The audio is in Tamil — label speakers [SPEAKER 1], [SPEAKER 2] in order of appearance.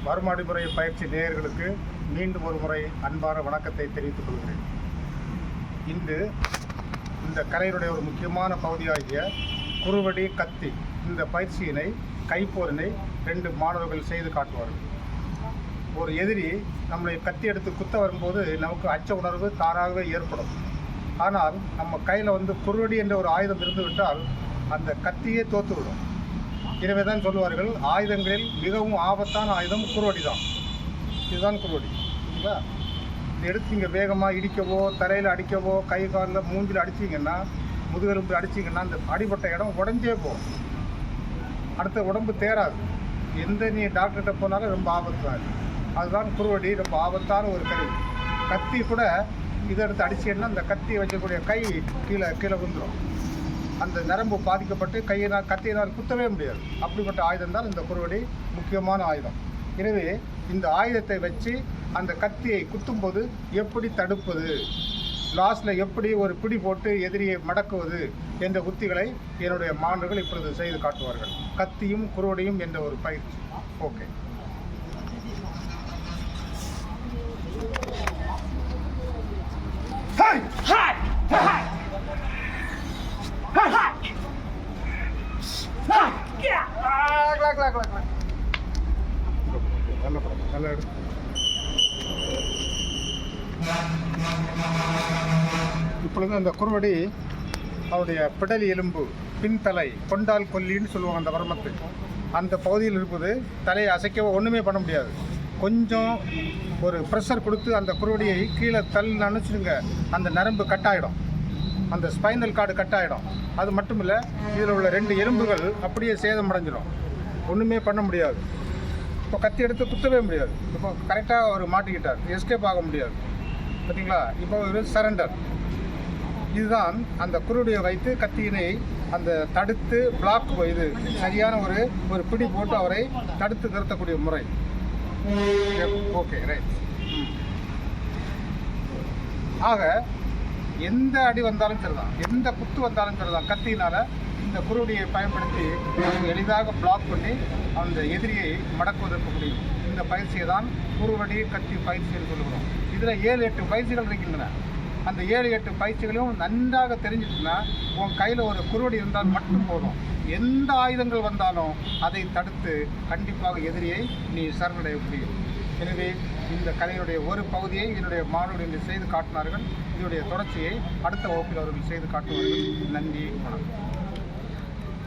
[SPEAKER 1] மறுமடிமுறை பயிற்சி நேயர்களுக்கு மீண்டும் ஒரு முறை அன்பான வணக்கத்தை தெரிவித்துக் கொள்கிறேன். இன்று இந்த கலையினுடைய ஒரு முக்கியமான பகுதியாகிய குறுவடி கத்தி இந்த பயிற்சியினை கைப்போரினை 2 மாணவர்கள் செய்து காட்டுவார்கள். ஒரு எதிரி நம்மளை கத்தி எடுத்து குத்த வரும்போது நமக்கு அச்ச உணர்வு தானாகவே ஏற்படும். ஆனால் நம்ம கையில் குறுவடி என்ற ஒரு ஆயுதம் இருந்துவிட்டால் அந்த கத்தியே தோற்றுவிடும். எனவே தான் சொல்லுவார்கள், ஆயுதங்களில் மிகவும் ஆபத்தான ஆயுதம் குறுவடி தான். இதுதான் குறுவடி. சரிங்களா? இது எடுத்து இங்கே வேகமாக இடிக்கவோ, தலையில் அடிக்கவோ, கை காலில் மூஞ்சில் அடிச்சிங்கன்னா, முதுகெலும்பு அடிச்சிங்கன்னா அந்த அடிப்பட்ட இடம் உடஞ்சே போகும். அடுத்த உடம்பு தேராது. எந்த நீ டாக்டர்கிட்ட போனாலும் ரொம்ப ஆபத்து தான். அதுதான் குறுவடி, ரொம்ப ஆபத்தான ஒரு கருவி. கத்தி கூட இதை எடுத்து அடிச்சிங்கன்னா அந்த கத்தி வைக்கக்கூடிய கை கீழே விழுந்துடும். அந்த நரம்பு பாதிக்கப்பட்டு கத்தியினால் குத்தவே முடியாது. அப்படிப்பட்ட ஆயுதம் தான் இந்த குறுவடி, முக்கியமான ஆயுதம். எனவே இந்த ஆயுதத்தை வச்சு அந்த கத்தியை குத்தும்போது எப்படி தடுப்பது, லாஸ்ட்டில் எப்படி ஒரு பிடி போட்டு எதிரியை மடக்குவது என்ற உத்திகளை என்னுடைய மாணவர்கள் இப்பொழுது செய்து காட்டுவார்கள். கத்தியும் குறுவடியும் என்ற ஒரு பயிற்சி. ஓகே. இப்பொழுது அந்த குறுவடி அவருடைய பிடலி எலும்பு, பின்தலை, கொண்டால் கொல்லின்னு சொல்லுவாங்க அந்த வரமத்து, அந்த பகுதியில் இருப்பது. தலையை அசைக்கவோ ஒன்றுமே பண்ண முடியாது. கொஞ்சம் ஒரு ப்ரெஷர் கொடுத்து அந்த குறுவடியை கீழே தள்ளி அனுப்பிச்சிடுங்க, அந்த நரம்பு கட்டாயிடும், அந்த ஸ்பைனல் கார்டு கட்டாயிடும். அது மட்டும் இல்லை, இதில் உள்ள 2 எலும்புகள் அப்படியே சேதமடைஞ்சிடும். ஒன்றுமே பண்ண முடியாது. இப்போ கத்தி எடுத்து குத்தவே முடியாது. இப்போ கரெக்டாக அவர் மாட்டிக்கிட்டார், எஸ்கேப் ஆக முடியாது. பார்த்தீங்களா? இப்போ ஒரு சரண்டர். இதுதான் அந்த குறுவடியை வைத்து கத்தியினை அந்த தடுத்து பிளாக், இது சரியான ஒரு பிடி போட்டு அவரை தடுத்து நிறுத்தக்கூடிய முறை. Okay, right. ஆக எந்த அடி வந்தாலும் சரிதான், எந்த குத்து வந்தாலும் சரிதான், கத்தியினால் இந்த குறுவடியை பயன்படுத்தி எளிதாக பிளாக் பண்ணி அந்த எதிரியை மடக்குவதற்கு முடியும். இந்த பயிற்சியை தான் குறுவடி கத்தி பயிற்சின்னு சொல்லுகிறோம். இதில் 7-8 பயிற்சிகள் இருக்கின்றன. அந்த 7-8 பயிற்சிகளையும் நன்றாக தெரிஞ்சிட்டுன்னா உன் கையில் ஒரு குறுவடி இருந்தால் மட்டும் போதும். எந்த ஆயுதங்கள் வந்தாலும் அதை தடுத்து கண்டிப்பாக எதிரியை நீ சரணடைய முடியும். எனவே இந்த கலையினுடைய ஒரு பகுதியை என்னுடைய மாணவர்கள் செய்து காட்டினார்கள். இதனுடைய தொடர்ச்சியை அடுத்த வகுப்பில் அவர்கள் செய்து காட்டுவார்கள். நன்றி, வணக்கம்.